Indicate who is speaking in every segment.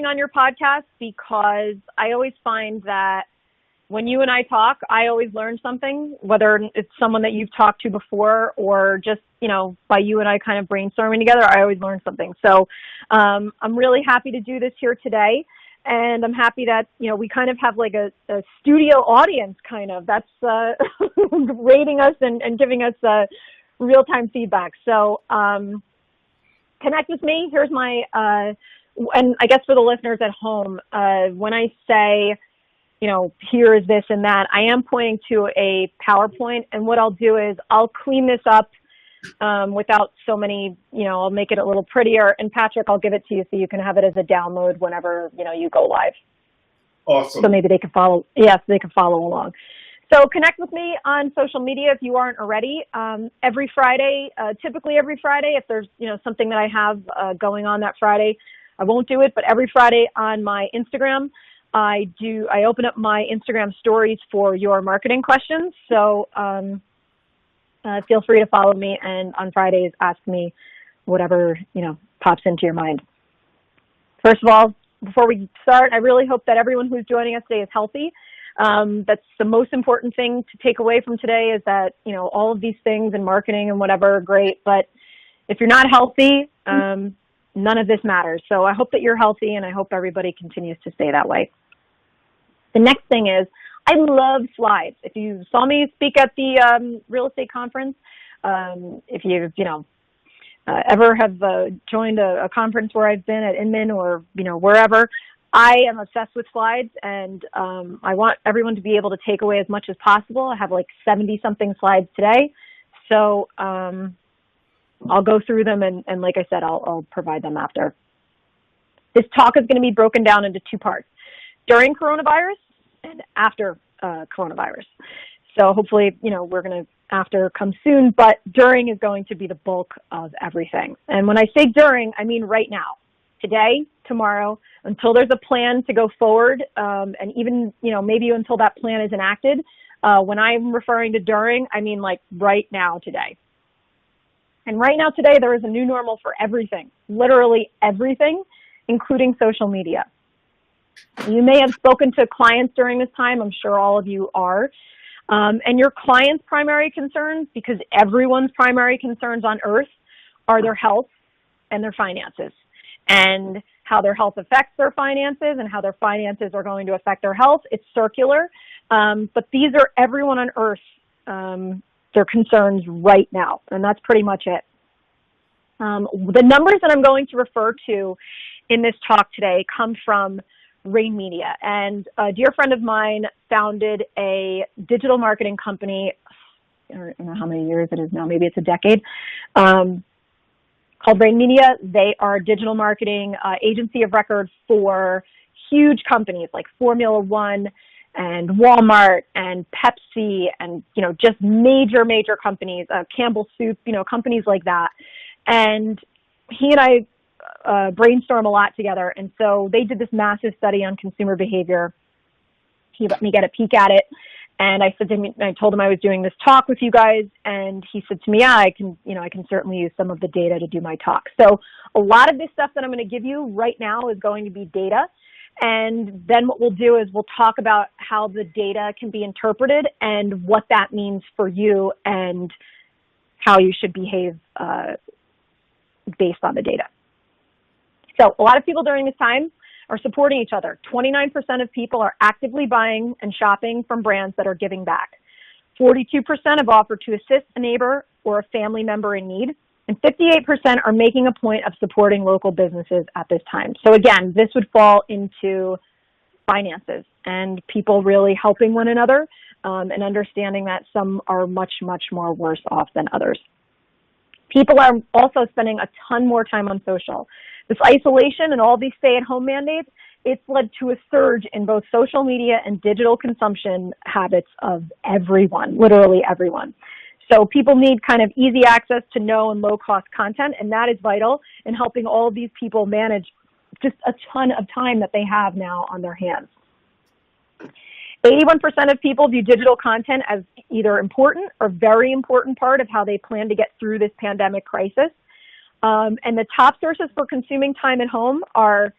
Speaker 1: on your podcast because I always find that when you and I talk, I always learn something, whether it's someone that you've talked to before or just, by you and I kind of brainstorming together, I always learn something. So I'm really happy to do this here today. And I'm happy that, we kind of have like a studio audience kind of that's rating us and giving us real-time feedback. So connect with me. Here's my, and I guess for the listeners at home, when I say, here is this and that, I am pointing to a PowerPoint. And what I'll do is I'll clean this up without so many, I'll make it a little prettier. And Patrick, I'll give it to you so you can have it as a download whenever, you go live.
Speaker 2: Awesome.
Speaker 1: So maybe they can follow. Yes, they can follow along. So connect with me on social media if you aren't already. Every Friday, typically every Friday, if there's, something that I have going on that Friday, I won't do it, but every Friday on my Instagram, I open up my Instagram stories for your marketing questions. So feel free to follow me, and on Fridays, ask me whatever, pops into your mind. First of all, before we start, I really hope that everyone who's joining us today is healthy. That's the most important thing to take away from today is that, all of these things in marketing and whatever are great, but if you're not healthy, none of this matters. So I hope that you're healthy, and I hope everybody continues to stay that way. The next thing is, I love slides. If you saw me speak at the real estate conference, if you've, ever have joined a conference where I've been at Inman or, wherever, I am obsessed with slides, and I want everyone to be able to take away as much as possible. I have like 70-something slides today. So I'll go through them, and like I said, I'll provide them after. This talk is going to be broken down into two parts, during coronavirus and after coronavirus. So hopefully, we're going to, after come soon, but during is going to be the bulk of everything. And when I say during, I mean right now, today, tomorrow, until there's a plan to go forward, and even, maybe until that plan is enacted. When I'm referring to during, I mean like right now, today. And right now, today, there is a new normal for everything, literally everything, including social media. You may have spoken to clients during this time. I'm sure all of you are. And your clients' primary concerns, because everyone's primary concerns on earth, are their health and their finances, and how their health affects their finances and how their finances are going to affect their health. It's circular. But these are everyone on earth, their concerns right now, and that's pretty much it. The numbers that I'm going to refer to in this talk today come from Rain Media, and a dear friend of mine founded a digital marketing company, I don't know how many years it is now, maybe it's a decade, called Rain Media. They are a digital marketing agency of record for huge companies like Formula One and Walmart and Pepsi and, just major companies, Campbell Soup, companies like that. And he and I brainstorm a lot together. And so they did this massive study on consumer behavior. He let me get a peek at it. And I said to him, I told him I was doing this talk with you guys. And he said to me, yeah, I can certainly use some of the data to do my talk. So a lot of this stuff that I'm going to give you right now is going to be data. And then what we'll do is we'll talk about how the data can be interpreted and what that means for you and how you should behave based on the data. So a lot of people during this time are supporting each other. 29% of people are actively buying and shopping from brands that are giving back. 42% have offered to assist a neighbor or a family member in need. And 58% are making a point of supporting local businesses at this time. So again, this would fall into finances and people really helping one another and understanding that some are much more worse off than others. People are also spending a ton more time on social. This isolation and all these stay-at-home mandates, it's led to a surge in both social media and digital consumption habits of everyone, literally everyone. So people need kind of easy access to no and low-cost content, and that is vital in helping all of these people manage just a ton of time that they have now on their hands. 81% of people view digital content as either important or very important part of how they plan to get through this pandemic crisis. And the top sources for consuming time at home are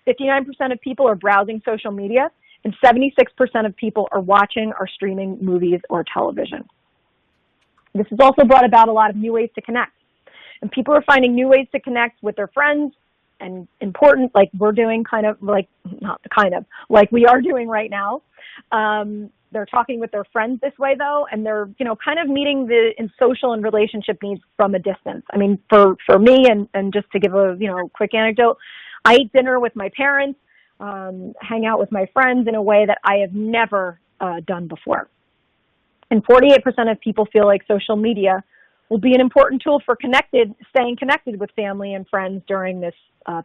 Speaker 1: 59% of people are browsing social media, and 76% of people are watching or streaming movies or television. This has also brought about a lot of new ways to connect. And people are finding new ways to connect with their friends, and important, like we're doing like we are doing right now. They're talking with their friends this way, though, and they're, kind of meeting in social and relationship needs from a distance. I mean, for me, and just to give a, quick anecdote, I eat dinner with my parents, hang out with my friends in a way that I have never done before. And 48% of people feel like social media will be an important tool for staying connected with family and friends during this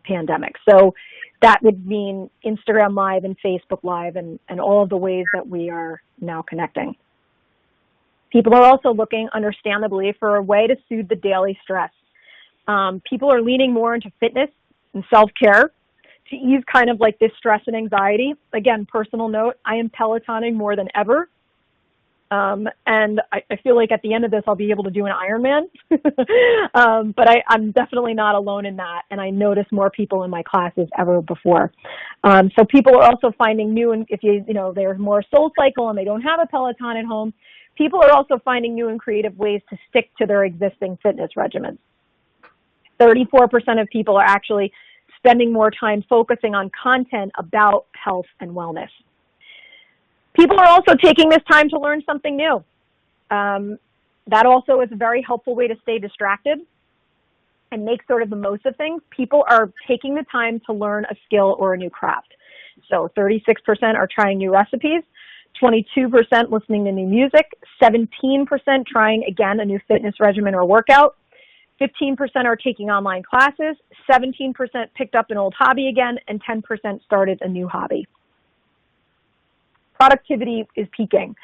Speaker 1: pandemic. So that would mean Instagram Live and Facebook Live and all of the ways that we are now connecting. People are also looking, understandably, for a way to soothe the daily stress. People are leaning more into fitness and self-care to ease kind of like this stress and anxiety. Again, personal note, I am Pelotoning more than ever. And I feel like at the end of this, I'll be able to do an Ironman. But I'm definitely not alone in that. And I notice more people in my classes ever before. So people are also finding new, and if there's more SoulCycle and they don't have a Peloton at home, people are also finding new and creative ways to stick to their existing fitness regimens. 34% of people are actually spending more time focusing on content about health and wellness. People are also taking this time to learn something new. That also is a very helpful way to stay distracted and make sort of the most of things. People are taking the time to learn a skill or a new craft. So 36% are trying new recipes, 22% listening to new music, 17% trying, again, a new fitness regimen or workout, 15% are taking online classes, 17% picked up an old hobby again, and 10% started a new hobby. Productivity is peaking.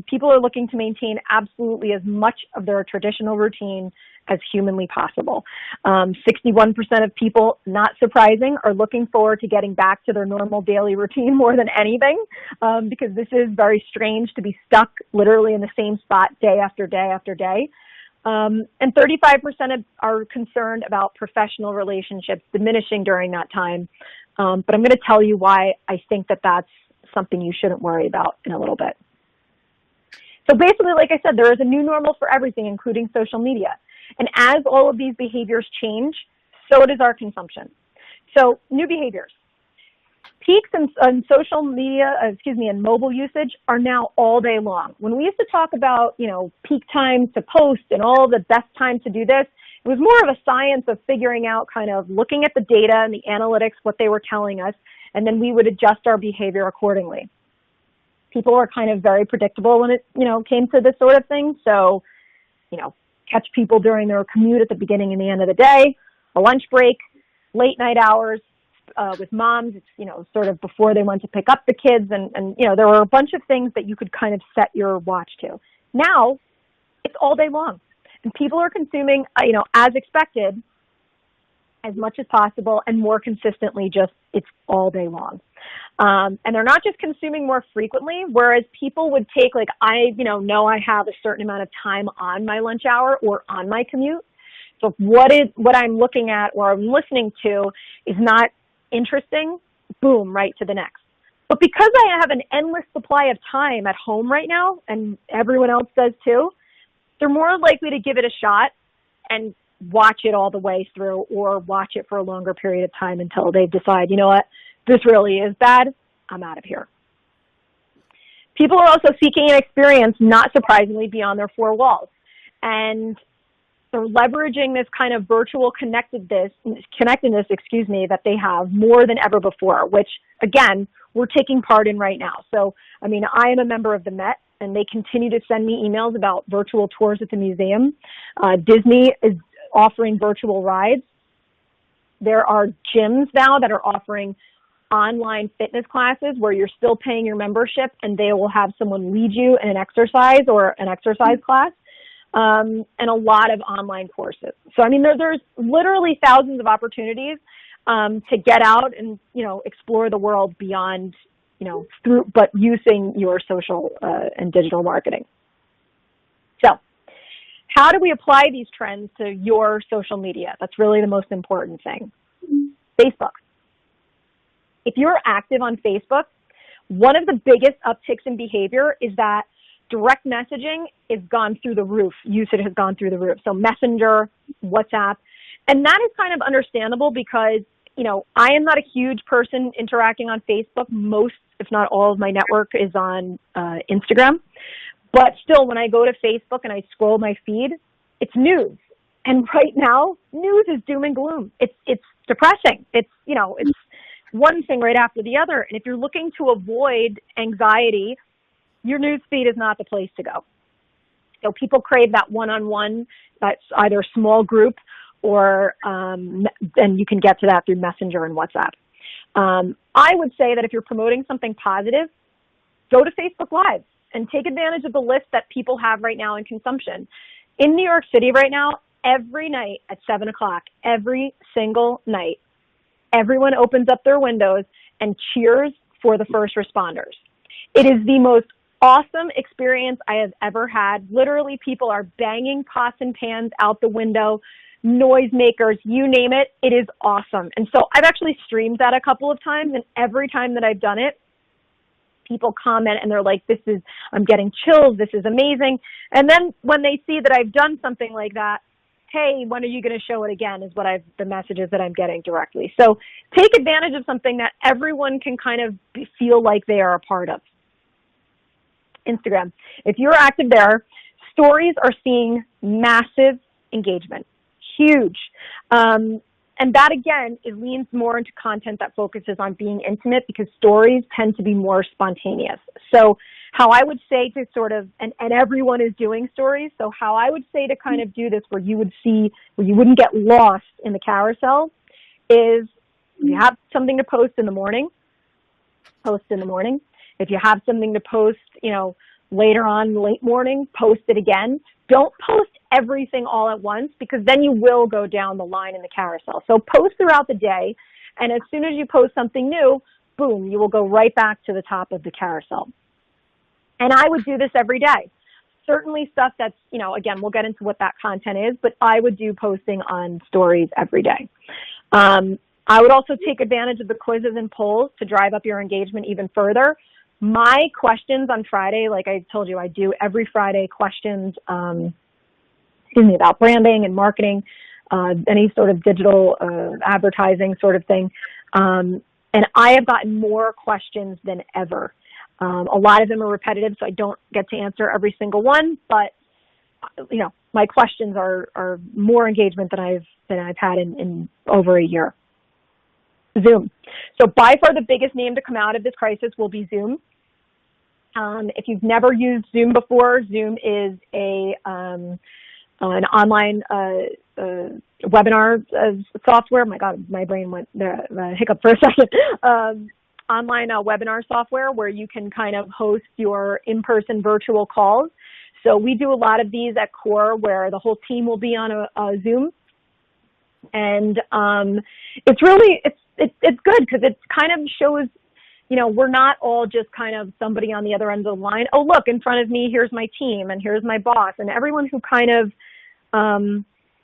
Speaker 1: People are looking to maintain absolutely as much of their traditional routine as humanly possible. 61% of people, not surprising, are looking forward to getting back to their normal daily routine more than anything, because this is very strange to be stuck literally in the same spot day after day after day. And 35% are concerned about professional relationships diminishing during that time. But I'm going to tell you why I think that that's something you shouldn't worry about in a little bit. So basically, like I said, there is a new normal for everything, including social media. And as all of these behaviors change, so does our consumption. So new behaviors. Peaks in social media, and mobile usage are now all day long. When we used to talk about, peak times to post and all the best times to do this, it was more of a science of figuring out kind of looking at the data and the analytics, what they were telling us, and then we would adjust our behavior accordingly. People are kind of very predictable when it, came to this sort of thing. So, catch people during their commute at the beginning and the end of the day, a lunch break, late night hours with moms, sort of before they went to pick up the kids. And there were a bunch of things that you could kind of set your watch to. Now, it's all day long. And people are consuming, as expected, as much as possible and more consistently, it's all day long. And they're not just consuming more frequently, whereas people would take, I I have a certain amount of time on my lunch hour or on my commute. So if what I'm looking at or I'm listening to is not interesting, boom, right to the next. But because I have an endless supply of time at home right now, and everyone else does too, they're more likely to give it a shot and watch it all the way through or watch it for a longer period of time until they decide, this really is bad, I'm out of here. People are also seeking an experience, not surprisingly, beyond their four walls. And they're leveraging this kind of virtual connectedness, that they have more than ever before, which, again, we're taking part in right now. So, I am a member of the Met, and they continue to send me emails about virtual tours at the museum. Disney is offering virtual rides. There are gyms now that are offering online fitness classes where you're still paying your membership and they will have someone lead you in an exercise or an exercise class, and a lot of online courses. So, there's literally thousands of opportunities to get out and, explore the world beyond, but using your social and digital marketing. So, how do we apply these trends to your social media? That's really the most important thing. Facebook. If you're active on Facebook, one of the biggest upticks in behavior is that direct messaging is gone through the roof. Usage has gone through the roof. So Messenger, WhatsApp, and that is kind of understandable because, you know, I am not a huge person interacting on Facebook. Most, if not all, of my network is on Instagram. But still, when I go to Facebook and I scroll my feed, it's news. And right now, news is doom and gloom. It's depressing. It's, you know, it's one thing right after the other. And if you're looking to avoid anxiety, your news feed is not the place to go. So people crave that one-on-one, that's either small group or, and you can get to that through Messenger and WhatsApp. I would say that if you're promoting something positive, go to Facebook Live and take advantage of the list that people have right now in consumption. In New York City right now, every night at 7 o'clock, every single night, everyone opens up their windows and cheers for the first responders. It is the most awesome experience I have ever had. Literally, people are banging pots and pans out the window, noisemakers, you name it. It is awesome. And so I've actually streamed that a couple of times, and every time that I've done it, people comment and they're like, I'm getting chills, this is amazing. And then when they see that I've done something like that, hey, when are you going to show it again, is what the messages that I'm getting directly. So take advantage of something that everyone can kind of feel like they are a part of. Instagram. If you're active there, stories are seeing massive engagement, huge. And that, again, it leans more into content that focuses on being intimate because stories tend to be more spontaneous. So how I would say to sort of, and everyone is doing stories, so how I would say to kind of do this where you wouldn't get lost in the carousel is if you have something to post in the morning, post in the morning. If you have something to post, you know, later on, late morning, post it again. Don't post everything all at once because then you will go down the line in the carousel. So post throughout the day, and as soon as you post something new, boom, you will go right back to the top of the carousel. And I would do this every day. Certainly stuff that's, you know, again, we'll get into what that content is, but I would do posting on stories every day. I would also take advantage of the quizzes and polls to drive up your engagement even further. My questions on Friday, like I told you, I do every Friday questions, about branding and marketing, any sort of digital advertising sort of thing. And I have gotten more questions than ever. A lot of them are repetitive, so I don't get to answer every single one, but you know, my questions are more engagement than I've had in over a year. Zoom. So by far the biggest name to come out of this crisis will be Zoom. If you've never used Zoom before, Zoom is an online webinar software. My God, my brain went hiccup for a second. Online webinar software where you can kind of host your in-person virtual calls. So we do a lot of these at Core where the whole team will be on a Zoom. And it's really, it's good because it kind of shows, you know, we're not all just kind of somebody on the other end of the line. Oh, look, in front of me, here's my team and here's my boss and everyone who kind of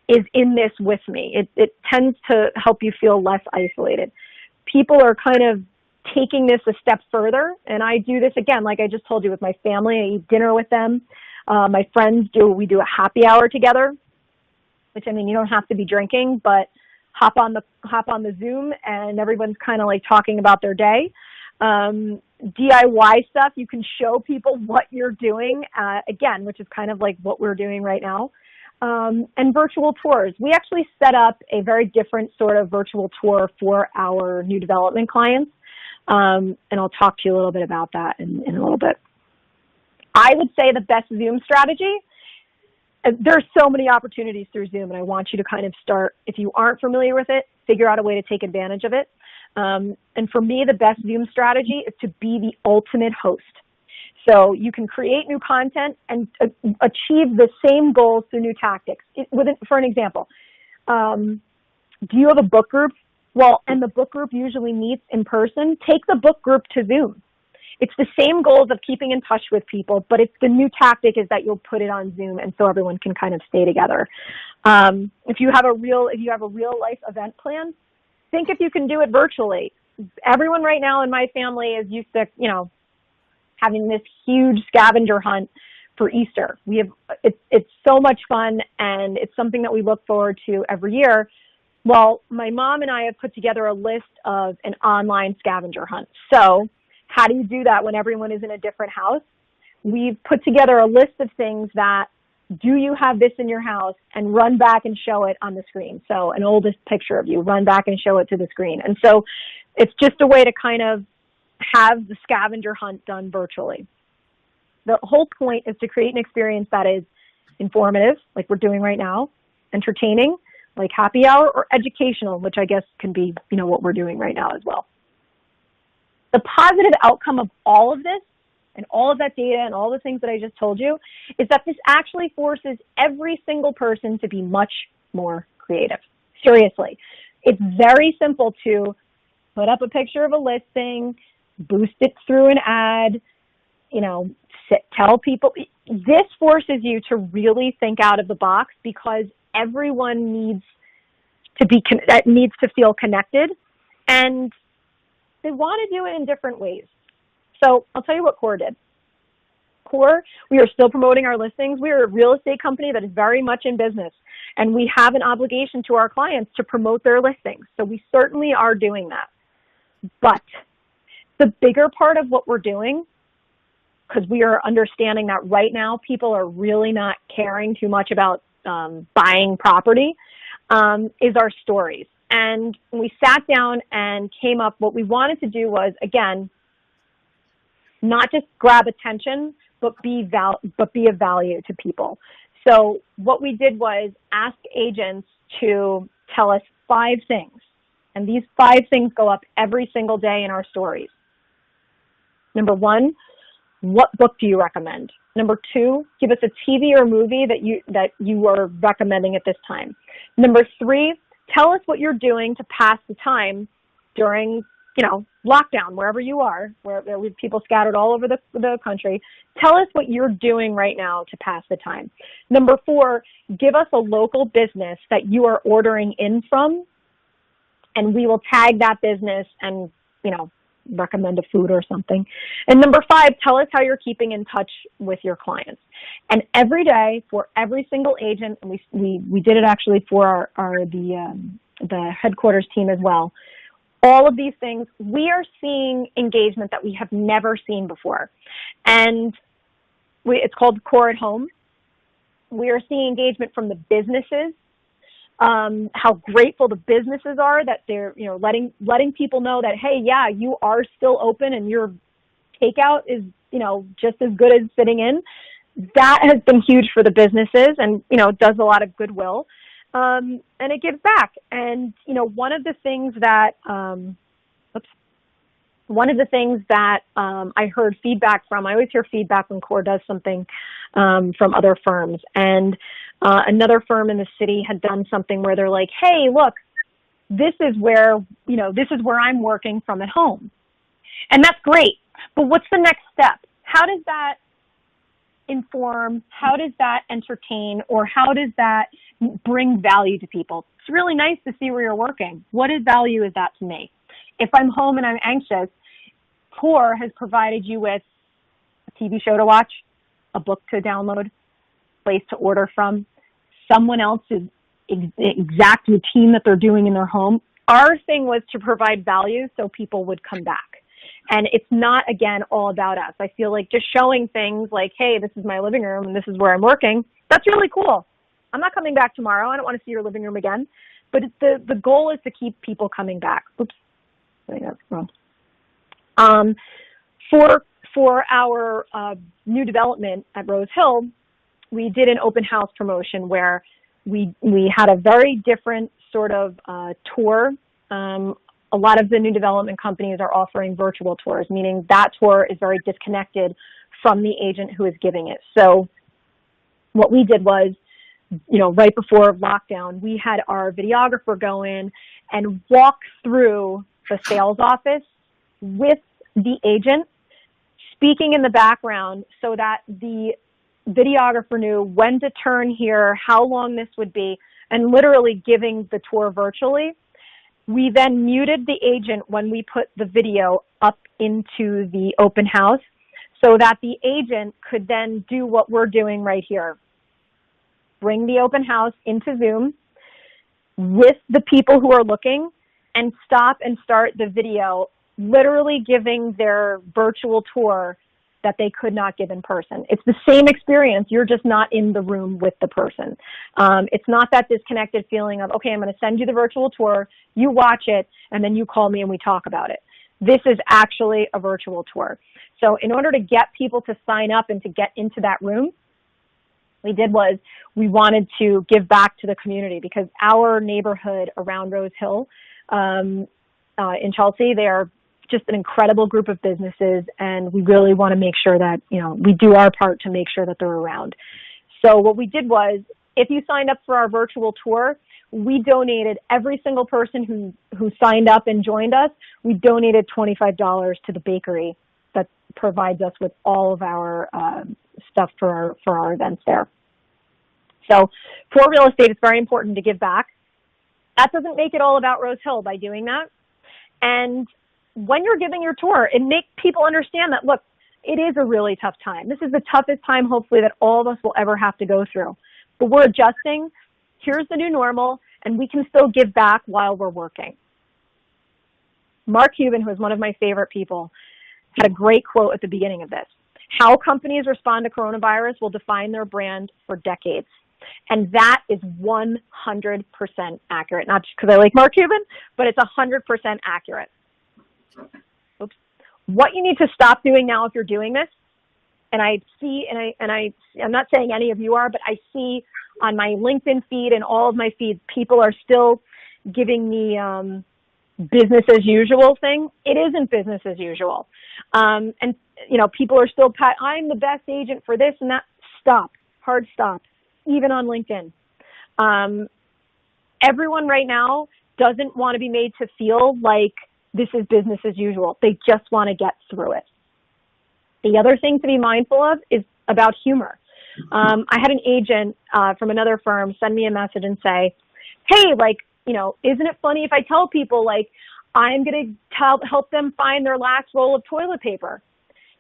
Speaker 1: is in this with me. It tends to help you feel less isolated. People are kind of taking this a step further, and I do this again, like I just told you, with my family. I eat dinner with them. My friends we do a happy hour together, which, I mean, you don't have to be drinking, but hop on the Zoom and everyone's kind of like talking about their day. DIY stuff, you can show people what you're doing, again, which is kind of like what we're doing right now. And virtual tours. We actually set up a very different sort of virtual tour for our new development clients. And I'll talk to you a little bit about that in a little bit. I would say the best Zoom strategy, there's so many opportunities through Zoom, and I want you to kind of start, if you aren't familiar with it, figure out a way to take advantage of it. And for me, the best Zoom strategy is to be the ultimate host. So you can create new content and achieve the same goals through new tactics. For an example, do you have a book group? Well, and the book group usually meets in person. Take the book group to Zoom. It's the same goals of keeping in touch with people, but it's the new tactic is that you'll put it on Zoom, and so everyone can kind of stay together. If you have a real life event plan, think if you can do it virtually. everyone right now in my family is used to, you know, having this huge scavenger hunt for Easter. It's so much fun, and it's something that we look forward to every year. Well, my mom and I have put together a list of an online scavenger hunt. So how do you do that when everyone is in a different house? We've put together a list of things that, do you have this in your house, and run back and show it on the screen. So an oldest picture of you, run back and show it to the screen. And so it's just a way to kind of have the scavenger hunt done virtually. The whole point is to create an experience that is informative, like we're doing right now, entertaining, like happy hour, or educational, which I guess can be, you know, what we're doing right now as well. The positive outcome of all of this and all of that data and all the things that I just told you is that this actually forces every single person to be much more creative. Seriously. It's very simple to put up a picture of a listing, boost it through an ad, you know, tell people. This forces you to really think out of the box, because everyone needs to feel connected, and they want to do it in different ways. So I'll tell you what Core did. Core, we are still promoting our listings. We are a real estate company that is very much in business, and we have an obligation to our clients to promote their listings. So we certainly are doing that. But the bigger part of what we're doing, because we are understanding that right now people are really not caring too much about buying property, is our stories. And when we sat down and came up, what we wanted to do was, again, not just grab attention, but be of value to people. So what we did was ask agents to tell us 5 things. And these 5 things go up every single day in our stories. Number 1, what book do you recommend? Number 2, give us a TV or movie that you are recommending at this time. Number 3, tell us what you're doing to pass the time during, you know, lockdown, wherever you are, where there were people scattered all over the country. Tell us what you're doing right now to pass the time. Number 4, give us a local business that you are ordering in from, and we will tag that business and, you know, recommend a food or something. And number 5, tell us how you're keeping in touch with your clients. And every day for every single agent, and we did it actually for the headquarters team as well, all of these things, we are seeing engagement that we have never seen before. And it's called Core at Home. We are seeing engagement from the businesses, how grateful the businesses are that they're, you know, letting people know that, hey, yeah, you are still open and your takeout is, you know, just as good as sitting in. That has been huge for the businesses, and, you know, it does a lot of goodwill. And it gives back. And, you know, one of the things that I heard feedback from, I always hear feedback when Core does something from other firms. And another firm in the city had done something where they're like, hey, look, this is where I'm working from at home. And that's great. But what's the next step? How does that inform? How does that entertain? Or how does that bring value to people? It's really nice to see where you're working. What value is that to me? If I'm home and I'm anxious, Core has provided you with a TV show to watch, a book to download, place to order from, someone else's exact routine that they're doing in their home. Our thing was to provide value so people would come back. And it's not, again, all about us. I feel like just showing things like, hey, this is my living room and this is where I'm working, that's really cool. I'm not coming back tomorrow. I don't want to see your living room again. But the goal is to keep people coming back. Oops, I think that's wrong. For our new development at Rose Hill, we did an open house promotion where we had a very different sort of tour. A lot of the new development companies are offering virtual tours, meaning that tour is very disconnected from the agent who is giving it. So what we did was, you know, right before lockdown, we had our videographer go in and walk through the sales office with the agent, speaking in the background so that the videographer knew when to turn here, how long this would be, and literally giving the tour virtually. We then muted the agent when we put the video up into the open house so that the agent could then do what we're doing right here. Bring the open house into Zoom with the people who are looking and stop and start the video, literally giving their virtual tour that they could not give in person. It's the same experience, you're just not in the room with the person. It's not that disconnected feeling of, okay, I'm gonna send you the virtual tour, you watch it, and then you call me and we talk about it. This is actually a virtual tour. So in order to get people to sign up and to get into that room, we did was we wanted to give back to the community, because our neighborhood around Rose Hill in Chelsea, they are just an incredible group of businesses, and we really want to make sure that, you know, we do our part to make sure that they're around. So what we did was, if you signed up for our virtual tour, we donated, every single person who signed up and joined us, we donated $25 to the bakery that provides us with all of our stuff for our events there. So for real estate, it's very important to give back. That doesn't make it all about Rose Hill by doing that. And when you're giving your tour, it makes people understand that, look, it is a really tough time. This is the toughest time, hopefully, that all of us will ever have to go through. But we're adjusting. Here's the new normal, and we can still give back while we're working. Mark Cuban, who is one of my favorite people, had a great quote at the beginning of this. How companies respond to coronavirus will define their brand for decades. And that is 100% accurate. Not just because I like Mark Cuban, but it's 100% accurate. Oops. What you need to stop doing now if you're doing this, and I see, I'm not saying any of you are, but I see on my LinkedIn feed and all of my feeds, people are still giving me business as usual thing. It isn't business as usual. And, you know, people are still, I'm the best agent for this and that. Stop. Hard stop. Even on LinkedIn. Everyone right now doesn't want to be made to feel like this is business as usual. They just want to get through it. The other thing to be mindful of is about humor. I had an agent from another firm send me a message and say, hey, like, you know, isn't it funny if I tell people, like, I'm going to help them find their last roll of toilet paper?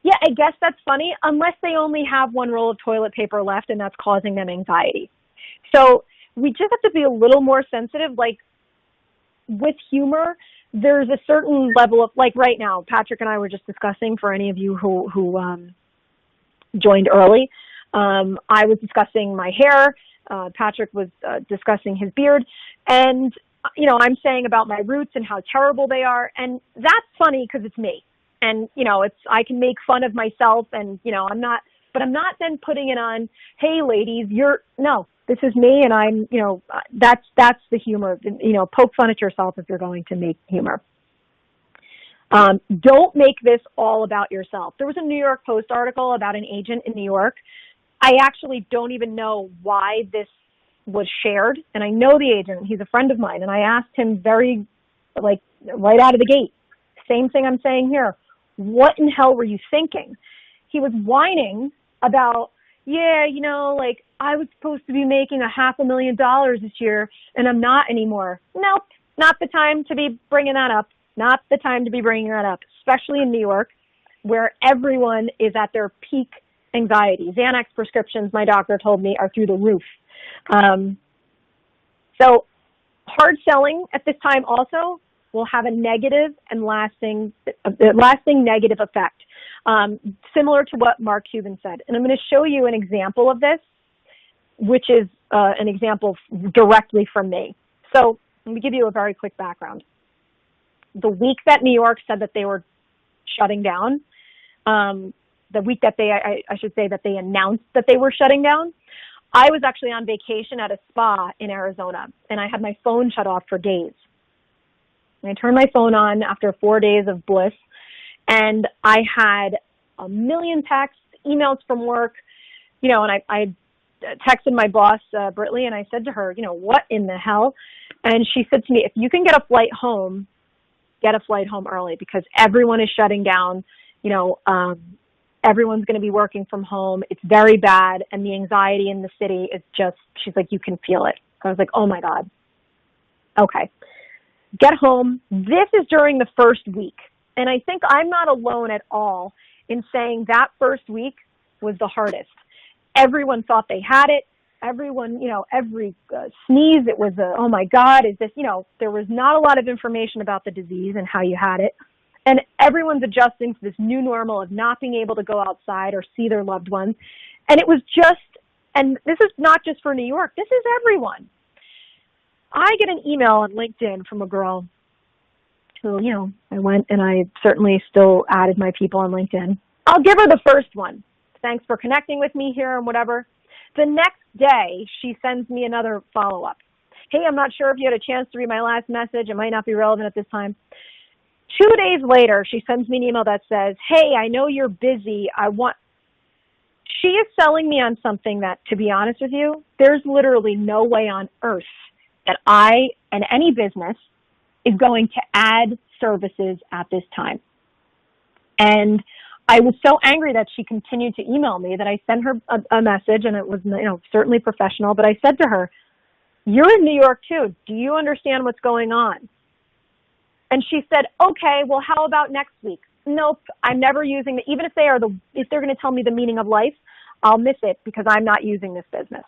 Speaker 1: Yeah, I guess that's funny, unless they only have one roll of toilet paper left and that's causing them anxiety. So we just have to be a little more sensitive. Like, with humor, there's a certain level of, like right now, Patrick and I were just discussing, for any of you who joined early, I was discussing my hair, Patrick was discussing his beard, and, you know, I'm saying about my roots and how terrible they are, and that's funny because it's me. And, you know, I can make fun of myself, and, you know, I'm not then putting it on, hey, ladies, no, this is me, and I'm, you know, that's the humor. You know, poke fun at yourself if you're going to make humor. Don't make this all about yourself. There was a New York Post article about an agent in New York. I actually don't even know why this was shared, and I know the agent. He's a friend of mine, and I asked him right out of the gate, same thing I'm saying here. What in hell were you thinking? He was whining about, yeah, you know, like, I was supposed to be making $500,000 this year, and I'm not anymore. Nope, not the time to be bringing that up. Not the time to be bringing that up, especially in New York, where everyone is at their peak anxiety. Xanax prescriptions, my doctor told me, are through the roof. So hard selling at this time also will have a negative and lasting negative effect, similar to what Mark Cuban said. And I'm going to show you an example of this, which is an example directly from me. So let me give you a very quick background. The week that New York said that they were shutting down, the week that I should say that they announced that they were shutting down, I was actually on vacation at a spa in Arizona, and I had my phone shut off for days. And I turned my phone on after 4 days of bliss, and I had a million texts, emails from work, you know, and I texted my boss, Britley, and I said to her, you know, what in the hell? And she said to me, if you can get a flight home, get a flight home early, because everyone is shutting down, you know, everyone's going to be working from home. It's very bad, and the anxiety in the city is just, she's like, you can feel it. I was like, oh my God. Okay. get home. This is during the first week. And I think I'm not alone at all in saying that first week was the hardest. Everyone thought they had it. Everyone, every sneeze, it was oh my God, is this, there was not a lot of information about the disease and how you had it. And everyone's adjusting to this new normal of not being able to go outside or see their loved ones. And it was just, and this is not just for New York, this is everyone. I get an email on LinkedIn from a girl who, I went and I certainly still added my people on LinkedIn. I'll give her the first one. Thanks for connecting with me here and whatever. The next day, she sends me another follow-up. Hey, I'm not sure if you had a chance to read my last message. It might not be relevant at this time. 2 days later, she sends me an email that says, hey, I know you're busy. She is selling me on something that, to be honest with you, there's literally no way on earth that I and any business is going to add services at this time. And I was so angry that she continued to email me that I sent her a message, and it was certainly professional, but I said to her, you're in New York too. Do you understand what's going on? And she said, okay, well, how about next week? Nope, I'm never using it. Even if they're going to tell me the meaning of life, I'll miss it because I'm not using this business.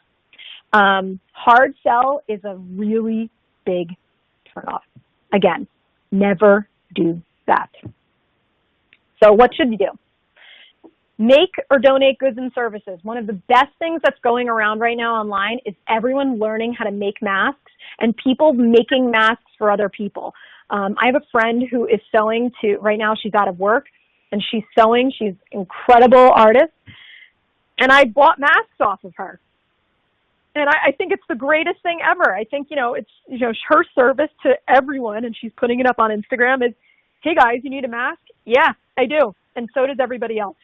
Speaker 1: Hard sell is a really big turnoff. Again, never do that. So what should you do? Make or donate goods and services. One of the best things that's going around right now online is everyone learning how to make masks and people making masks for other people. I have a friend who is sewing right now she's out of work and she's sewing. She's an incredible artist. And I bought masks off of her. And I think it's the greatest thing ever. I think, it's her service to everyone, and she's putting it up on Instagram is, hey guys, you need a mask? Yeah, I do. And so does everybody else.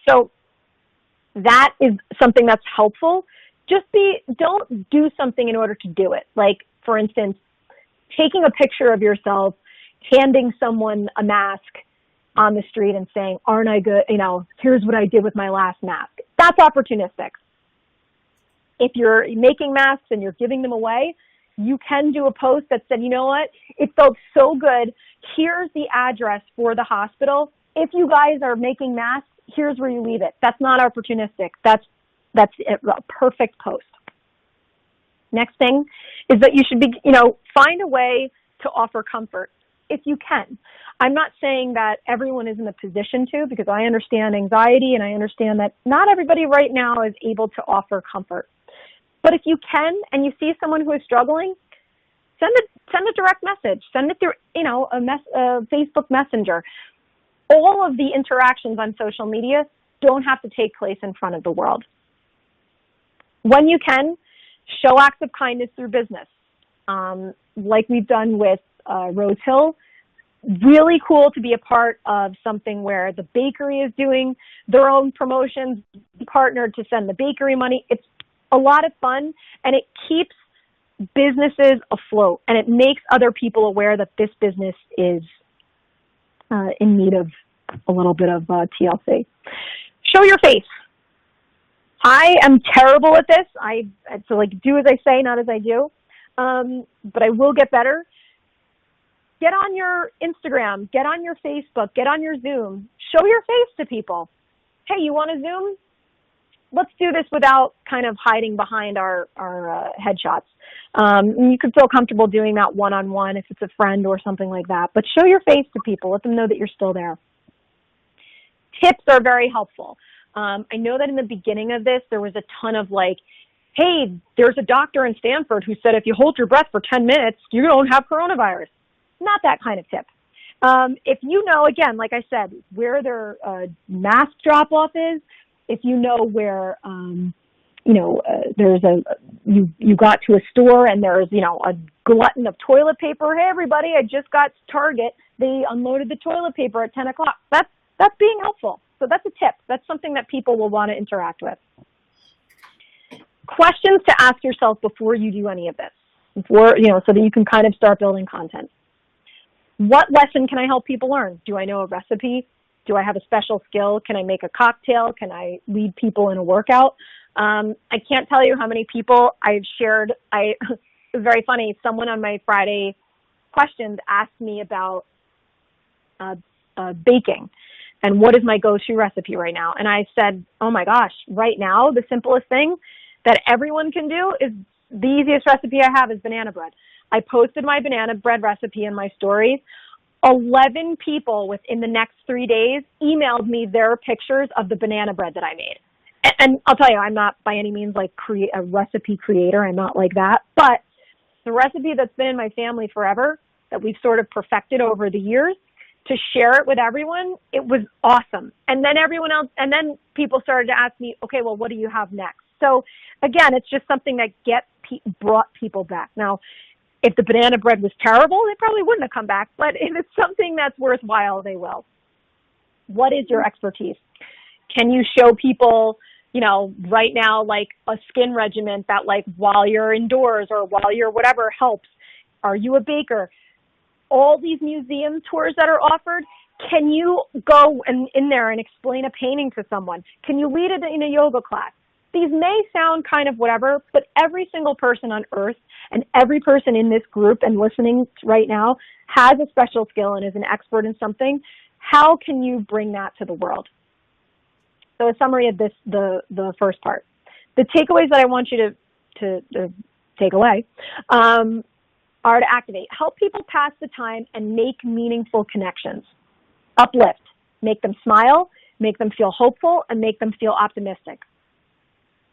Speaker 1: So that is something that's helpful. Don't do something in order to do it. Like, for instance, taking a picture of yourself, handing someone a mask on the street and saying, aren't I good? Here's what I did with my last mask. That's opportunistic. If you're making masks and you're giving them away, you can do a post that said, you know what? It felt so good. Here's the address for the hospital. If you guys are making masks, here's where you leave it. That's not opportunistic. That's a perfect post. Next thing is that you should be, find a way to offer comfort if you can. I'm not saying that everyone is in a position to, because I understand anxiety and I understand that not everybody right now is able to offer comfort. But if you can and you see someone who is struggling, send a direct message. Send it through, a Facebook Messenger. All of the interactions on social media don't have to take place in front of the world. When you can, show acts of kindness through business, like we've done with Rose Hill. Really cool to be a part of something where the bakery is doing their own promotions, partnered to send the bakery money. It's a lot of fun, and it keeps businesses afloat, and it makes other people aware that this business is in need of a little bit of TLC. Show your face. I am terrible at this. So do as I say, not as I do. But I will get better. Get on your Instagram, get on your Facebook, get on your Zoom. Show your face to people. Hey, you want to Zoom? Let's do this without kind of hiding behind our headshots. You can feel comfortable doing that one-on-one if it's a friend or something like that. But show your face to people. Let them know that you're still there. Tips are very helpful. I know that in the beginning of this, there was a ton of hey, there's a doctor in Stanford who said if you hold your breath for 10 minutes, you don't have coronavirus. Not that kind of tip. If you know, again, like I said, where their mask drop-off is, if you know where, there's you got to a store and there's, a glutton of toilet paper. Hey, everybody, I just got to Target. They unloaded the toilet paper at 10 o'clock. That's being helpful. So that's a tip. That's something that people will want to interact with. Questions to ask yourself before you do any of this, so that you can kind of start building content. What lesson can I help people learn? Do I know a recipe? Do I have a special skill? Can I make a cocktail? Can I lead people in a workout? I can't tell you how many people I've shared. It was very funny. Someone on my Friday questions asked me about baking and what is my go-to recipe right now. And I said, oh my gosh, right now, the simplest thing that everyone can do is the easiest recipe I have is banana bread. I posted my banana bread recipe in my stories. 11 people within the next 3 days emailed me their pictures of the banana bread that I made. And I'll tell you, I'm not by any means like a recipe creator. I'm not like that. But the recipe that's been in my family forever, that we've sort of perfected over the years, to share it with everyone, it was awesome. And then then people started to ask me, okay, well, what do you have next? So again, it's just something that brought people back. Now, if the banana bread was terrible, they probably wouldn't have come back. But if it's something that's worthwhile, they will. What is your expertise? Can you show people, right now, like a skin regimen that like while you're indoors or while you're whatever helps? Are you a baker? All these museum tours that are offered, can you go in there and explain a painting to someone? Can you lead it in a yoga class? These may sound kind of whatever, but every single person on earth and every person in this group and listening right now has a special skill and is an expert in something. How can you bring that to the world? So a summary of this, the first part. The takeaways that I want you to take away are to activate. Help people pass the time and make meaningful connections. Uplift. Make them smile, make them feel hopeful, and make them feel optimistic.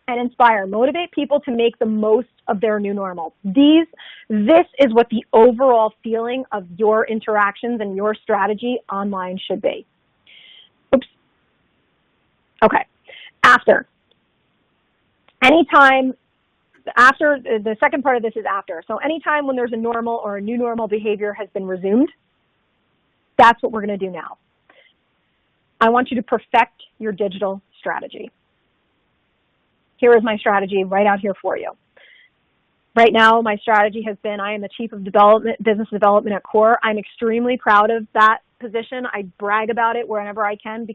Speaker 1: And inspire. Motivate people to make the most of their new normal. This is what the overall feeling of your interactions and your strategy online should be. Oops. Okay. After. After, the second part of this is after. So anytime when there's a normal or a new normal behavior has been resumed, that's what we're going to do now. I want you to perfect your digital strategy. Here is my strategy right out here for you. Right now, my strategy has been, I am the Chief of Business Development at Core. I'm extremely proud of that position. I brag about it whenever I can,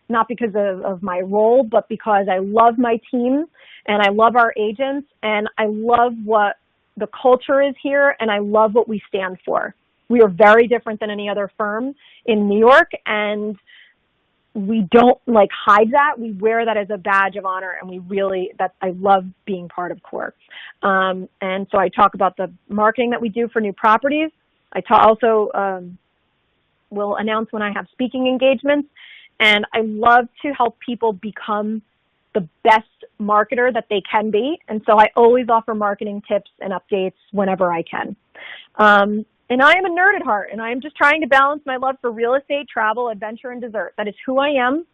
Speaker 1: not because of my role, but because I love my team and I love our agents and I love what the culture is here and I love what we stand for. We are very different than any other firm in New York, and we don't hide that. We wear that as a badge of honor, and I love being part of Core. And so I talk about the marketing that we do for new properties. I also will announce when I have speaking engagements, and I love to help people become the best marketer that they can be. And so I always offer marketing tips and updates whenever I can. And I am a nerd at heart, and I am just trying to balance my love for real estate, travel, adventure, and dessert. That is who I am,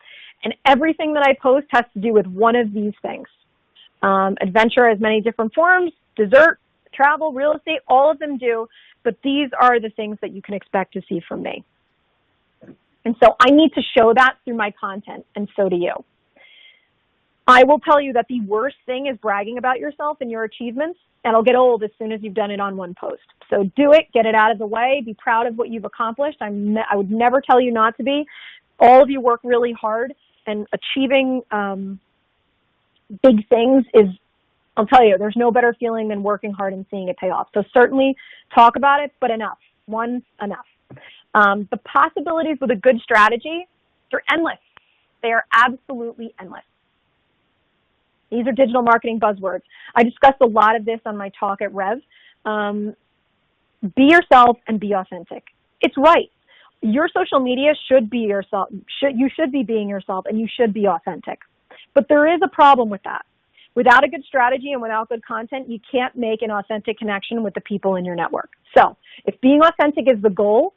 Speaker 1: and everything that I post has to do with one of these things. Adventure has many different forms, dessert, travel, real estate, all of them do, but these are the things that you can expect to see from me. And so I need to show that through my content, and so do you. I will tell you that the worst thing is bragging about yourself and your achievements, and it'll get old as soon as you've done it on one post. So do it, get it out of the way, be proud of what you've accomplished. I would never tell you not to be. All of you work really hard, and achieving big things is, I'll tell you, there's no better feeling than working hard and seeing it pay off. So certainly talk about it, but enough. Enough. The possibilities with a good strategy, they're endless. They are absolutely endless. These are digital marketing buzzwords. I discussed a lot of this on my talk at REV. Be yourself and be authentic. It's right. Your social media should be yourself. You should be being yourself, and you should be authentic. But there is a problem with that. Without a good strategy and without good content, you can't make an authentic connection with the people in your network. So if being authentic is the goal,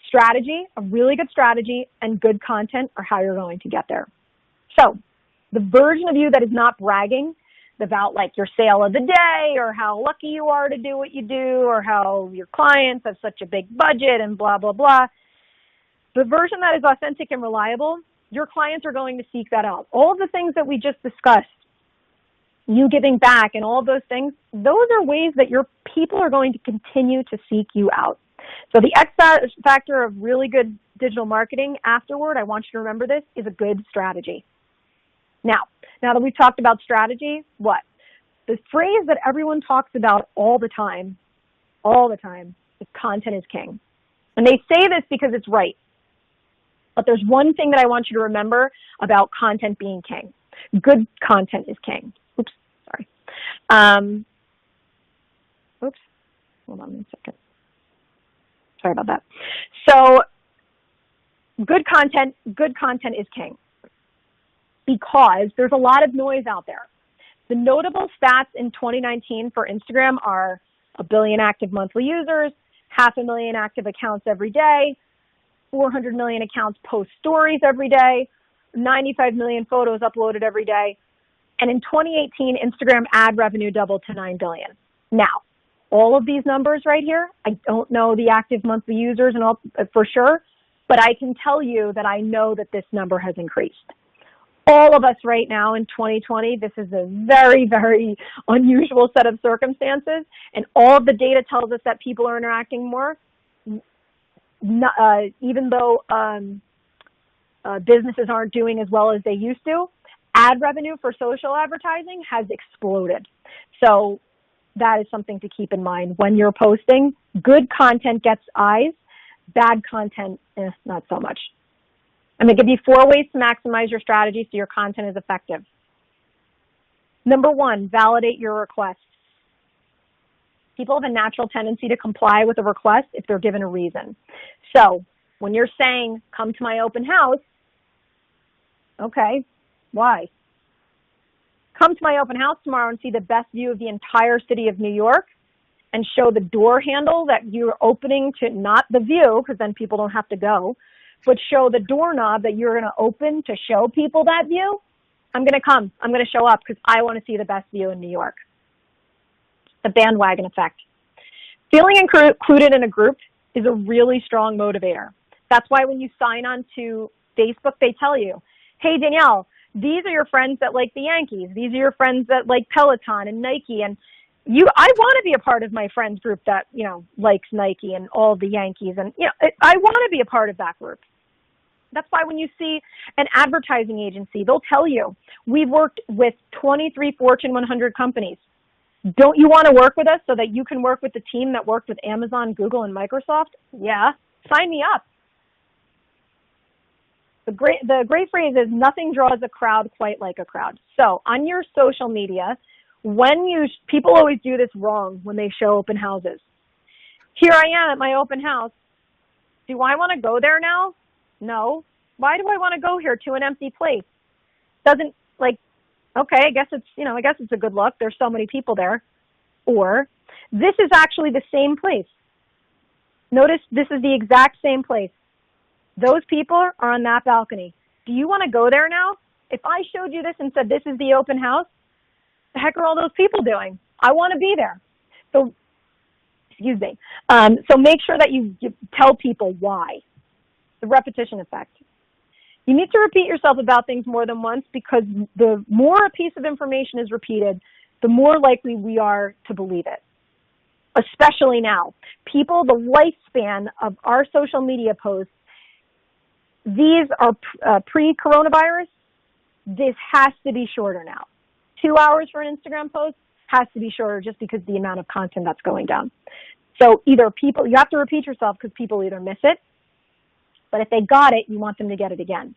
Speaker 1: strategy, a really good strategy, and good content are how you're going to get there. So the version of you that is not bragging about your sale of the day or how lucky you are to do what you do or how your clients have such a big budget and blah, blah, blah. The version that is authentic and reliable, your clients are going to seek that out. All of the things that we just discussed, you giving back and all of those things, those are ways that your people are going to continue to seek you out. So the X factor of really good digital marketing afterward, I want you to remember this, is a good strategy. Now that we've talked about strategy, what? The phrase that everyone talks about all the time Content is king. And they say this because it's right. But there's one thing that I want you to remember about content being king. Good content is king. Oops, sorry. Oops, hold on a second. Sorry about that. So good content is king because there's a lot of noise out there. The notable stats in 2019 for Instagram are 1 billion active monthly users, 500,000 active accounts every day, 400 million accounts post stories every day, 95 million photos uploaded every day. And in 2018, Instagram ad revenue doubled to 9 billion. Now, all of these numbers right here, I don't know the active monthly users and all for sure, but I can tell you that I know that this number has increased. All of us right now in 2020, this is a very, very unusual set of circumstances, and all of the data tells us that people are interacting more, even though businesses aren't doing as well as they used to. Ad revenue for social advertising has exploded. So that is something to keep in mind when you're posting. Good content gets eyes, bad content, not so much. I'm going to give you 4 ways to maximize your strategy so your content is effective. Number 1, validate your requests. People have a natural tendency to comply with a request if they're given a reason. So when you're saying, come to my open house, okay, why? Come to my open house tomorrow and see the best view of the entire city of New York and show the door handle that you're opening to, not the view, because then people don't have to go, but show the doorknob that you're going to open to show people that view. I'm going to come. I'm going to show up because I want to see the best view in New York. The bandwagon effect. Feeling included in a group is a really strong motivator. That's why when you sign on to Facebook, they tell you, hey, Danielle, these are your friends that like the Yankees. These are your friends that like Peloton and Nike. And I want to be a part of my friends group that, likes Nike and all the Yankees. And, I want to be a part of that group. That's why when you see an advertising agency, they'll tell you, we've worked with 23 Fortune 100 companies. Don't you want to work with us so that you can work with the team that worked with Amazon, Google, and Microsoft? Yeah, sign me up. The great phrase is, nothing draws a crowd quite like a crowd. So on your social media, people always do this wrong when they show open houses. Here I am at my open house. Do I want to go there now? No. Why do I want to go here to an empty place? Okay, I guess it's a good look. There's so many people there. Or, this is actually the same place. Notice this is the exact same place. Those people are on that balcony. Do you want to go there now? If I showed you this and said this is the open house, the heck are all those people doing? I want to be there. So, excuse me. So make sure that you tell people why. The repetition effect. You need to repeat yourself about things more than once because the more a piece of information is repeated, the more likely we are to believe it. Especially now. The lifespan of our social media posts, these are pre-coronavirus. This has to be shorter now. 2 hours for an Instagram post has to be shorter just because of the amount of content that's going down. So you have to repeat yourself because people either miss it, but if they got it, you want them to get it again.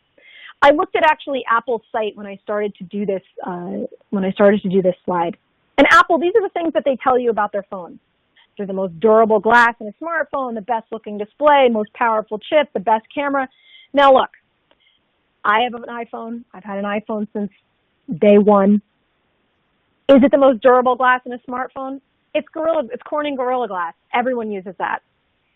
Speaker 1: I looked at actually Apple's site when I started to do this slide. And Apple, these are the things that they tell you about their phones. They're the most durable glass in a smartphone, the best looking display, most powerful chip, the best camera. Now look, I have an iPhone. I've had an iPhone since day one. Is it the most durable glass in a smartphone? It's Corning Gorilla Glass. Everyone uses that.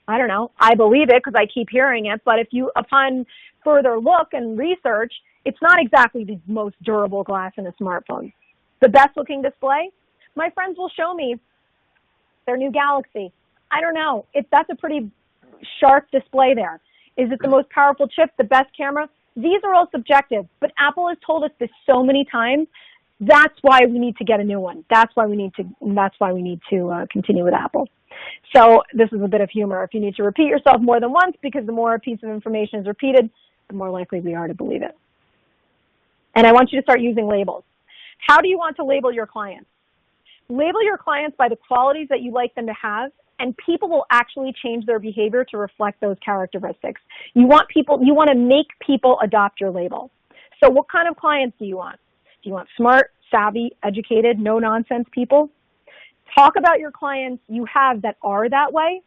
Speaker 1: I don't know. I believe it because I keep hearing it. But upon further look and research, it's not exactly the most durable glass in a smartphone. The best looking display? My friends will show me their new Galaxy. I don't know. That's a pretty sharp display there. Is it the most powerful chip, the best camera? These are all subjective. But Apple has told us this so many times. That's why we need to get a new one. That's why we need to continue with Apple. So this is a bit of humor. If you need to repeat yourself more than once, because the more a piece of information is repeated, the more likely we are to believe it. And I want you to start using labels. How do you want to label your clients? Label your clients by the qualities that you like them to have And people will actually change their behavior to reflect those characteristics. You want to make people adopt your label. So what kind of clients do you want? Do you want smart, savvy, educated, no-nonsense people? Talk about your clients you have that are that way,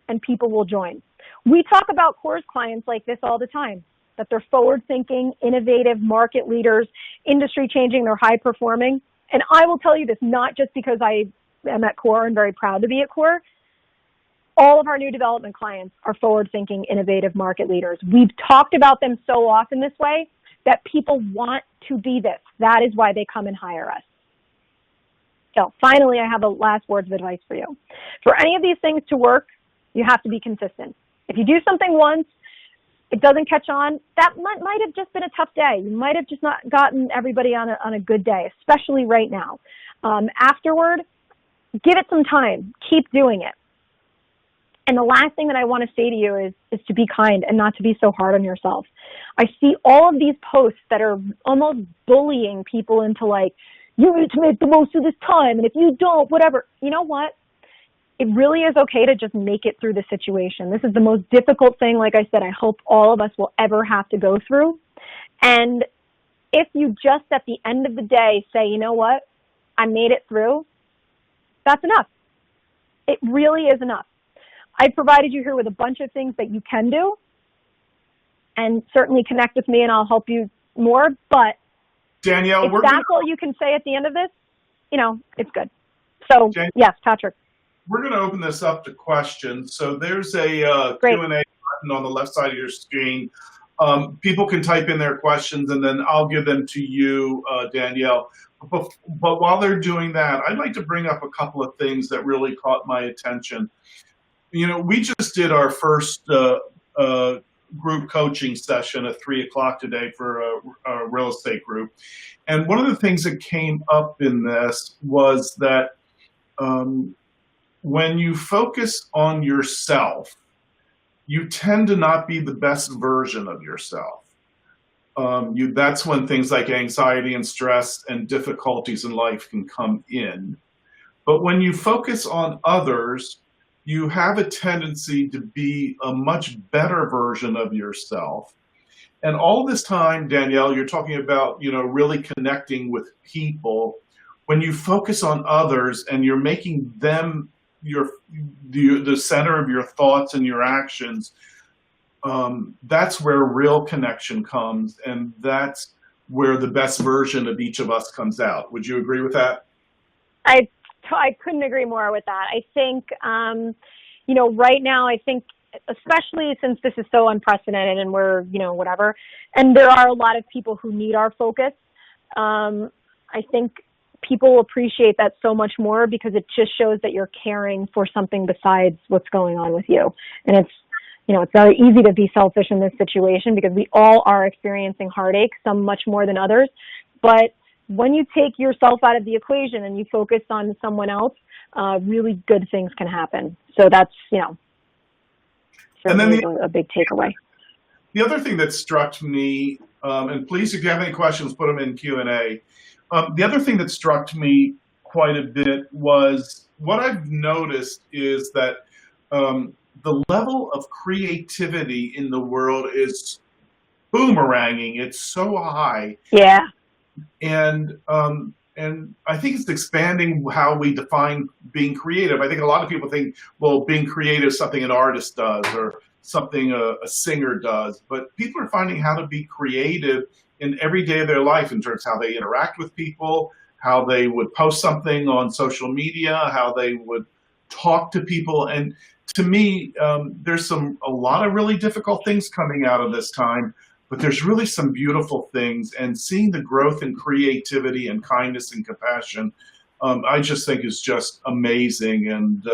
Speaker 1: and people will join. We talk about course clients like this all the time, that they're forward-thinking, innovative, market leaders, industry-changing, they're high-performing. And I will tell you this, not just because I am at CORE and very proud to be at CORE. All of our new development clients are forward-thinking, innovative market leaders. We've talked about them so often this way that people want to be this. That is why they come and hire us. So finally, I have a last words of advice for you. For any of these things to work, you have to be consistent. If you do something once, it doesn't catch on, that might have just been a tough day. You might have just not gotten everybody on a good day, especially right now. Afterward, give it some time. Keep doing it. And the last thing that I want to say to you is to be kind and not to be so hard on yourself. I see all of these posts that are almost bullying people into like, you need to make the most of this time, and if you don't, whatever. You know what? It really is okay to just make it through the situation. This is the most difficult thing, like I said, I hope all of us will ever have to go through. And if you just at the end of the day say, you know what, I made it through, that's enough. It really is enough. I provided you here with a bunch of things that you can do, and certainly connect with me and I'll help you more. But
Speaker 2: Danielle,
Speaker 1: if that's all you can say at the end of this, you know, it's good. So yes, Patrick.
Speaker 2: We're going to open this up to questions. So there's a Q&A button on the left side of your screen. People can type in their questions and then I'll give them to you, Danielle. But while they're doing that, I'd like to bring up a couple of things that really caught my attention. You know, we just did our first group coaching session at 3 o'clock today for a real estate group. And one of the things that came up in this was that when you focus on yourself, you tend to not be the best version of yourself. That's when things like anxiety and stress and difficulties in life can come in. But when you focus on others, you have a tendency to be a much better version of yourself. And all this time, Danielle, you're talking about, you know, really connecting with people. When you focus on others and you're making them the center of your thoughts and your actions, that's where real connection comes, and that's where the best version of each of us comes out. Would you agree with that?
Speaker 1: I couldn't agree more with that. I think, you know, right now, I think, especially since this is so unprecedented and we're, you know, whatever, and there are a lot of people who need our focus, I think people appreciate that so much more because it just shows that you're caring for something besides what's going on with you. And it's, you know, it's very easy to be selfish in this situation because we all are experiencing heartache, some much more than others. But when you take yourself out of the equation and you focus on someone else, really good things can happen. So that's, you know, certainly a big takeaway.
Speaker 2: The other thing that struck me, and please, if you have any questions, put them in Q&A. The other thing that struck me quite a bit was what I've noticed is that the level of creativity in the world is boomeranging. It's so high.
Speaker 1: Yeah.
Speaker 2: And I think it's expanding how we define being creative. I think a lot of people think, well, being creative is something an artist does or something a singer does. But people are finding how to be creative in every day of their life in terms of how they interact with people, how they would post something on social media, how they would talk to people. And to me, there's a lot of really difficult things coming out of this time, but there's really some beautiful things, and seeing the growth in creativity and kindness and compassion, I just think is just amazing. And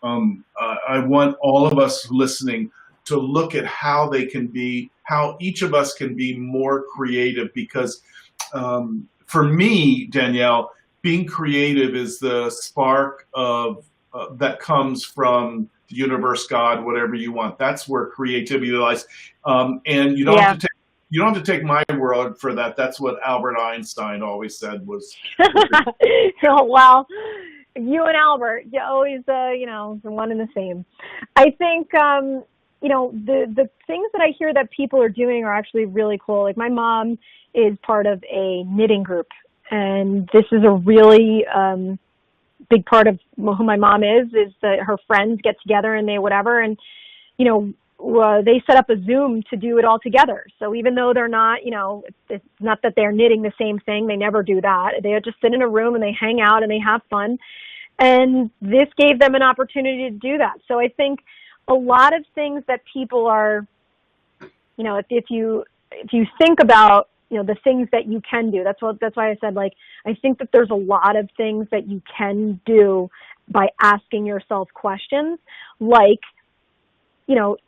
Speaker 2: I want all of us listening to look at how each of us can be more creative, because for me, Danielle, being creative is the spark of that comes from the universe, God, whatever you want. That's where creativity lies. And you don't have to take my word for that. That's what Albert Einstein always said was.
Speaker 1: Oh, well, You and Albert, you always, the one and the same. I think, the things that I hear that people are doing are actually really cool. Like my mom is part of a knitting group, and this is a really big part of who my mom is that her friends get together and they whatever, and they set up a Zoom to do it all together. So even though they're not, it's not that they're knitting the same thing, they never do that. They just sit in a room and they hang out and they have fun. And this gave them an opportunity to do that. So I think a lot of things that people are, if you think about, the things that you can do, that's why I said, like, I think that there's a lot of things that you can do by asking yourself questions. Like,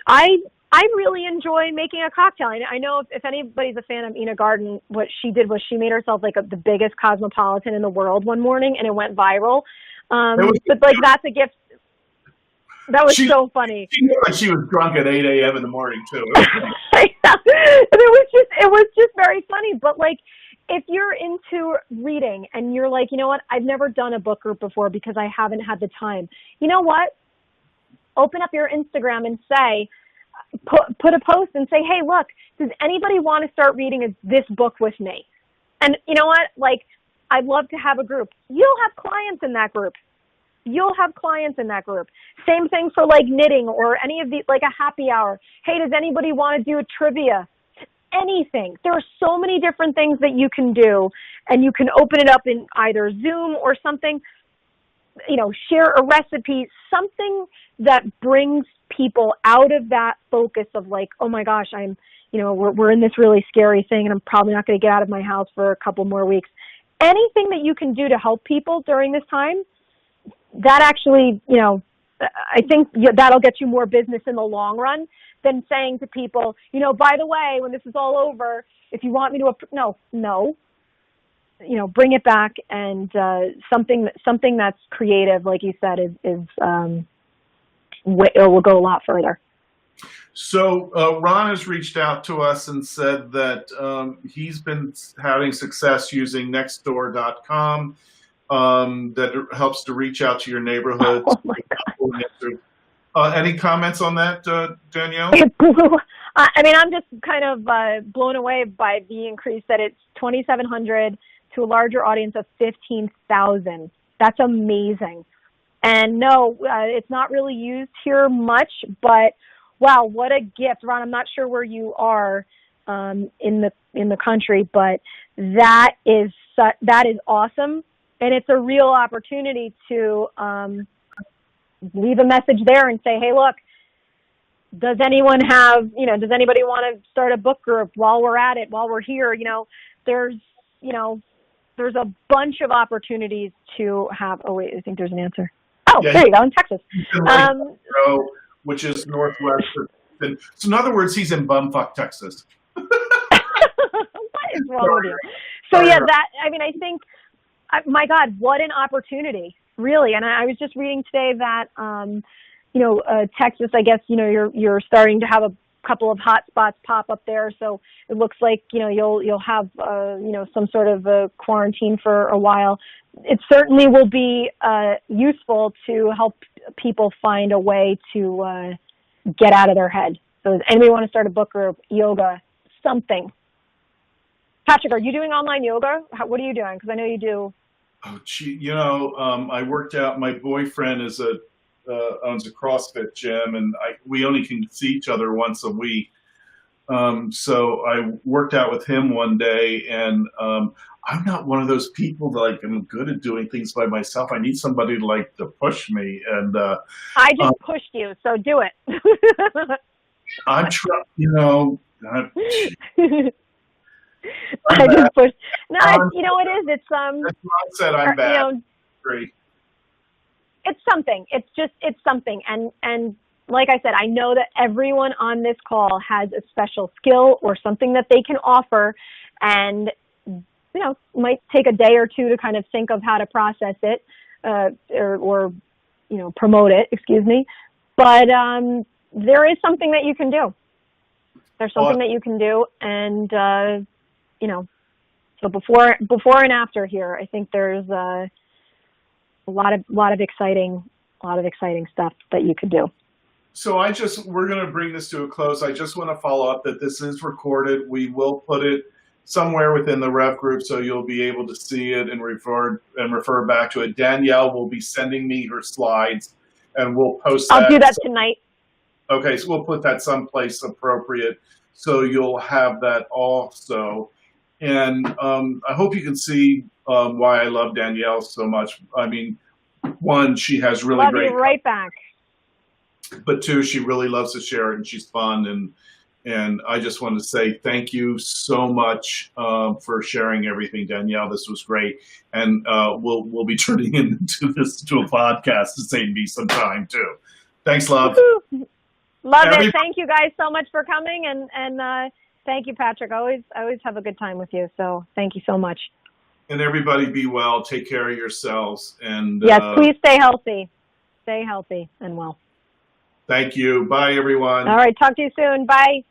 Speaker 1: I really enjoy making a cocktail. I know if anybody's a fan of Ina Garten, what she did was she made herself like the biggest cosmopolitan in the world one morning, and it went viral. But like, that's a gift. That was so funny.
Speaker 2: She looked like she was drunk at 8 a.m. in the morning too.
Speaker 1: It was just very funny. But like, if you're into reading and you're like, you know what, I've never done a book group before because I haven't had the time. You know what? Open up your Instagram and say, put a post and say, hey, look, does anybody want to start reading this book with me? And you know what? Like, I'd love to have a group. You'll have clients in that group. Same thing for like knitting or any of the, like a happy hour. Hey, does anybody want to do a trivia? Anything. There are so many different things that you can do, and you can open it up in either Zoom or something, share a recipe, something that brings people out of that focus of like, oh my gosh, we're in this really scary thing and I'm probably not going to get out of my house for a couple more weeks. Anything that you can do to help people during this time, that actually, I think that'll get you more business in the long run than saying to people, by the way, when this is all over, if you want me to, no, bring it back, and something that's creative, like you said, it will go a lot further.
Speaker 2: So Ron has reached out to us and said that he's been having success using Nextdoor.com. That helps to reach out to your neighborhood.
Speaker 1: Oh my God.
Speaker 2: Any comments on that, Danielle?
Speaker 1: It blew. I'm just kind of blown away by the increase that it's 2,700 to a larger audience of 15,000. That's amazing. And no, it's not really used here much, but wow, what a gift, Ron. I'm not sure where you are in the country, but that is awesome. And it's a real opportunity to leave a message there and say, hey, look, does anybody want to start a book group while we're at it, while we're here? There's a bunch of opportunities to have. Oh, wait, I think there's an answer. Oh, yeah, there you go, in Texas.
Speaker 2: Which is northwest. So in other words, he's in bumfuck Texas.
Speaker 1: What is wrong with you? So yeah, I think, my God, what an opportunity, really. And I was just reading today that, Texas, I guess, you're starting to have a couple of hot spots pop up there. So it looks like, you'll have, some sort of a quarantine for a while. It certainly will be useful to help people find a way to get out of their head. So does anybody want to start a book group, yoga, something? Patrick, are you doing online yoga? What are you doing? Because I know you do.
Speaker 2: Oh, gee, I worked out. My boyfriend owns a CrossFit gym, and we only can see each other once a week. So I worked out with him one day, and I'm not one of those people that I'm good at doing things by myself. I need somebody to push me. And
Speaker 1: I just pushed you, so do it.
Speaker 2: I'm trying,
Speaker 1: I just pushed. No, it is. It's
Speaker 2: That's what I said. I'm bad. Great.
Speaker 1: It's something. It's something. And like I said, I know that everyone on this call has a special skill or something that they can offer, and might take a day or two to kind of think of how to process it, or promote it. Excuse me. But there is something that you can do. There's something that you can do, and so before and after here, I think there's a lot of exciting stuff that you could do.
Speaker 2: So we're going to bring this to a close. I just want to follow up that this is recorded. We will put it somewhere within the REV group so you'll be able to see it and refer back to it. Danielle will be sending me her slides, and we'll post that.
Speaker 1: I'll do that tonight.
Speaker 2: Okay, so we'll put that someplace appropriate so you'll have that also. And I hope you can see why I love Danielle so much. I mean, one, she has really great.
Speaker 1: Love you right back.
Speaker 2: But two, she really loves to share it, and she's fun. And I just want to say thank you so much for sharing everything, Danielle. This was great, and we'll be turning into this to a podcast to save me some time too. Thanks, love.
Speaker 1: Love it. Thank you guys so much for coming, and thank you, Patrick. I always have a good time with you. So thank you so much.
Speaker 2: And everybody, be well. Take care of yourselves. And
Speaker 1: yes, please stay healthy. Stay healthy and well.
Speaker 2: Thank you. Bye, everyone.
Speaker 1: All right. Talk to you soon. Bye.